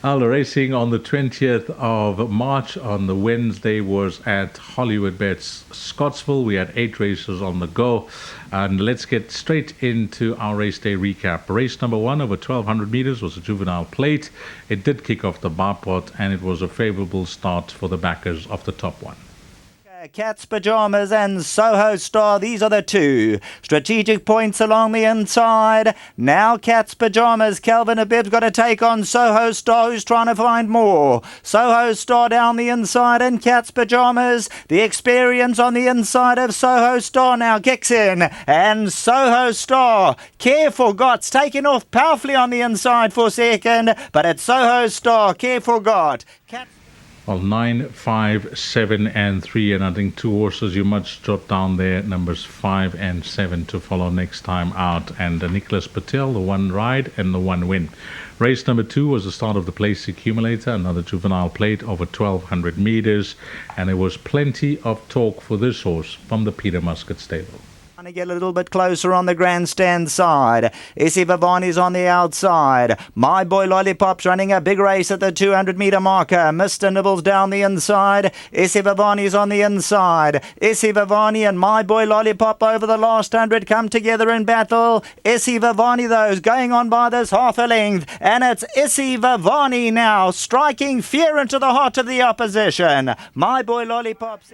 The racing on the 20th of March on the Wednesday was at Hollywoodbets Scottsville. We had 8 races on the go. And let's get straight into our race day recap. Race number 1 over 1,200 meters was a juvenile plate. It did kick off the bar pot, and it was a favorable start for the backers of the top one. Cat's Pajamas and Soho Star, these are the two. Strategic points along the inside. Now Cat's Pajamas, Calvin Abib's got to take on Soho Star, who's trying to find more. Soho Star down the inside and Cat's Pajamas. The experience on the inside of Soho Star now kicks in. And Soho Star, Careful Got's taken off powerfully on the inside for second. But it's Soho Star, Careful Got. Well, 9, 5, 7, and 3, and I think 2 horses you must jot down there, numbers 5 and 7 to follow next time out, and Nicholas Patel, the 1 ride and the 1 win. Race number 2 was the start of the place accumulator, another juvenile plate over 1,200 meters, and there was plenty of talk for this horse from the Peter Muscat stable. To get a little bit closer on the grandstand side. Issy Vavani's on the outside. My Boy Lollipop's running a big race at the 200 metre marker. Mr. Nibbles down the inside. Issy Vavani's on the inside. Issy Vavani and My Boy Lollipop over the last 100 come together in battle. Issy Vavani, though, is going on by this half a length, and it's Issy Vavani now striking fear into the heart of the opposition. My Boy Lollipop's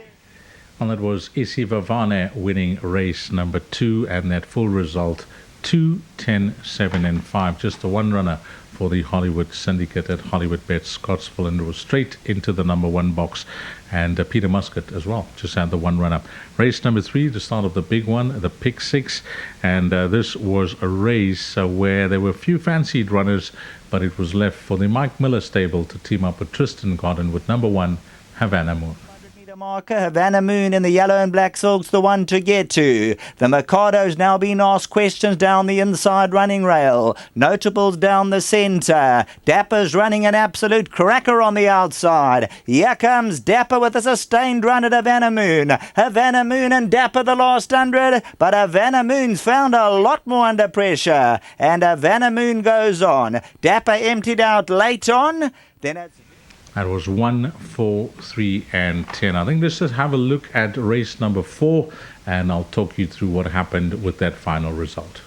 And that was Issy Vavane winning race number 2, and that full result 2, 10, 7, and 5. Just the 1 runner for the Hollywood Syndicate at Hollywoodbets Scottsville, and it was straight into the number 1 box. And Peter Muscat as well just had the 1 runner. Race number 3, the start of the big one, the pick 6, and this was a race where there were a few fancied runners, but it was left for the Mike Miller stable to team up with Tristan Godden with number 1, Havana Moon. Marker, Havana Moon in the yellow and black silk's the one to get to. The Mikado's now been asked questions down the inside running rail. Notables down the centre. Dapper's running an absolute cracker on the outside. Here comes Dapper with a sustained run at Havana Moon. Havana Moon and Dapper the last 100, but Havana Moon's found a lot more under pressure. And Havana Moon goes on. Dapper emptied out late on. Then it's That was 1, 4, 3, and 10. I think let's just have a look at race number 4, and I'll talk you through what happened with that final result.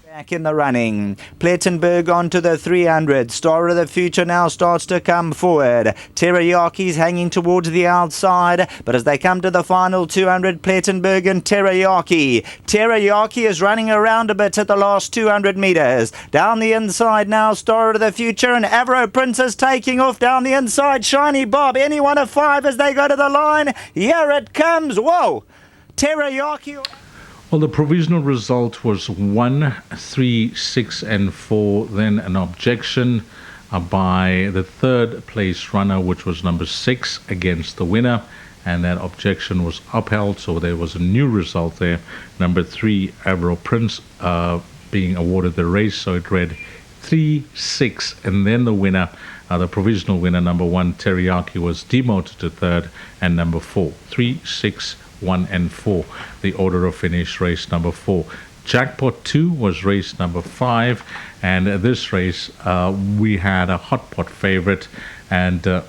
Back in the running. Plettenberg on to the 300. Star of the Future now starts to come forward. Terayaki's hanging towards the outside, but as they come to the final 200, Plettenberg and Terayaki. Terayaki is running around a bit at the last 200 meters. Down the inside now, Star of the Future, and Avro Prince is taking off down the inside. Shiny Bob, any one of 5 as they go to the line. Here it comes. Whoa! Terayaki. Well, the provisional result was 1, 3, 6, and 4. Then an objection by the 3rd place runner, which was number 6, against the winner. And that objection was upheld, so there was a new result there. Number 3, Avro Prince, being awarded the race. So it read 3, 6, and then the winner, the provisional winner, number 1, Teriyaki, was demoted to 3rd, and number 4, 3, 6, 1, and 4, the order of finish, race number 4. Jackpot 2 was race number 5, and this race we had a hot pot favorite, and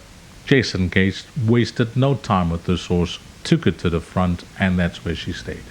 Jason Gates wasted no time with this horse, took it to the front, and that's where she stayed.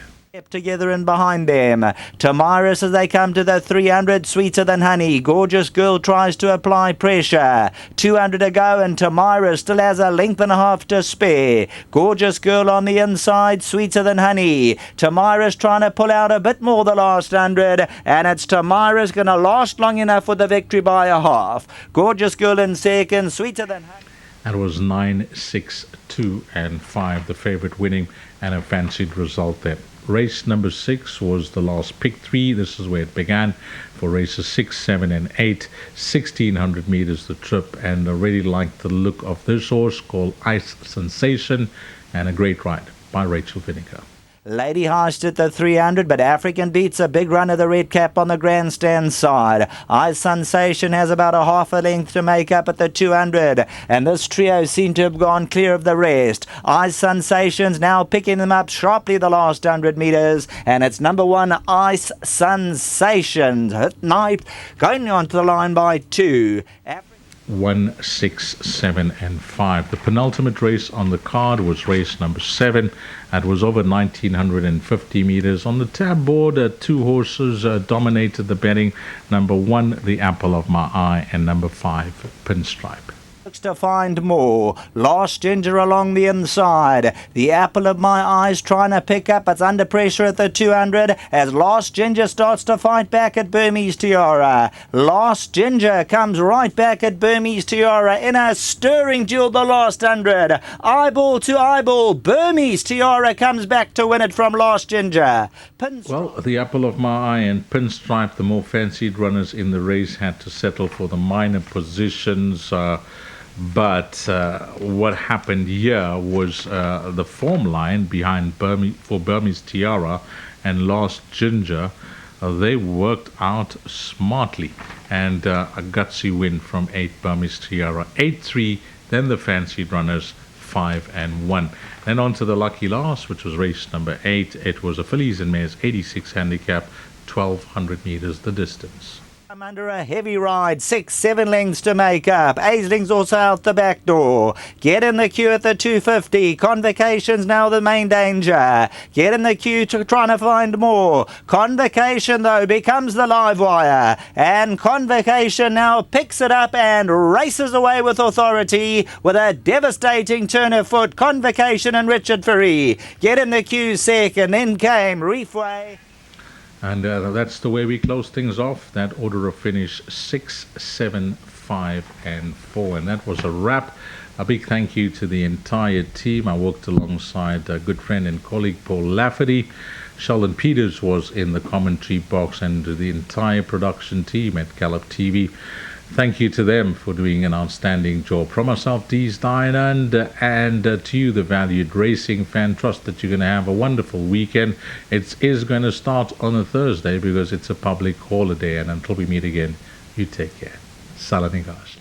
Together and behind them. Tamiris as they come to the 300, Sweeter Than Honey. Gorgeous Girl tries to apply pressure. 200 to go, and Tamiris still has a length and a half to spare. Gorgeous Girl on the inside, Sweeter Than Honey. Tamiris trying to pull out a bit more the last 100, and it's Tamiris going to last long enough with the victory by a half. Gorgeous Girl in second, Sweeter Than Honey. That was 9, 6, 2, and 5, the favorite winning, and a fancied result there. Race number 6 was the last pick 3. This is where it began for races 6, 7, and 8. 1,600 meters the trip, and I really liked the look of this horse called Ice Sensation, and a great ride by Rachel Vinegar. Lady Heist at the 300, but African beats a big run of the red cap on the grandstand side. Ice Sensation has about a half a length to make up at the 200, and this trio seem to have gone clear of the rest. Ice Sensation's now picking them up sharply the last 100 meters, and it's number 1, Ice Sensation. Hit ninth, going on to the line by 2. 1, 6, 7, and 5. The penultimate race on the card was race number 7. It was over 1,950 meters. On the tab board, 2 horses dominated the betting. Number 1, the Apple of My Eye, and number 5, Pinstripe. Looks to find more. Lost Ginger along the inside. The Apple of My Eyes trying to pick up. It's under pressure at the 200 as Lost Ginger starts to fight back at Burmese Tiara. Lost Ginger comes right back at Burmese Tiara in a stirring duel the last 100. Eyeball to eyeball. Burmese Tiara comes back to win it from Lost Ginger. Well, the Apple of My Eye and Pinstripe, the more fancied runners in the race, had to settle for the minor positions. But what happened here was the form line behind Burmese Tiara and Lost Ginger. They worked out smartly, and a gutsy win from 8 Burmese Tiara, 8-3. Then the fancied runners 5 and 1. Then on to the lucky last, which was race number 8. It was a fillies and mares 86 handicap, 1,200 meters the distance. I'm under a heavy ride, 6-7 lengths to make up. Aisling's also out the back door. Get in the queue at the 250. Convocation's now the main danger. Get in the queue to trying to find more. Convocation, though, becomes the live wire. And Convocation now picks it up and races away with authority with a devastating turn of foot. Convocation and Richard Ferry. Get in the queue second. Then came Reefway. And that's the way we close things off. That order of finish 6, 7, 5, and 4. And that was a wrap. A big thank you to the entire team. I worked alongside a good friend and colleague Paul Lafferty. Sheldon Peters was in the commentary box, and to the entire production team at Gallop TV. Thank you to them for doing an outstanding job. From myself, Dee's Diamond, and to you, the valued racing fan, trust that you're going to have a wonderful weekend. It is going to start on a Thursday because it's a public holiday. And until we meet again, you take care. Salam English.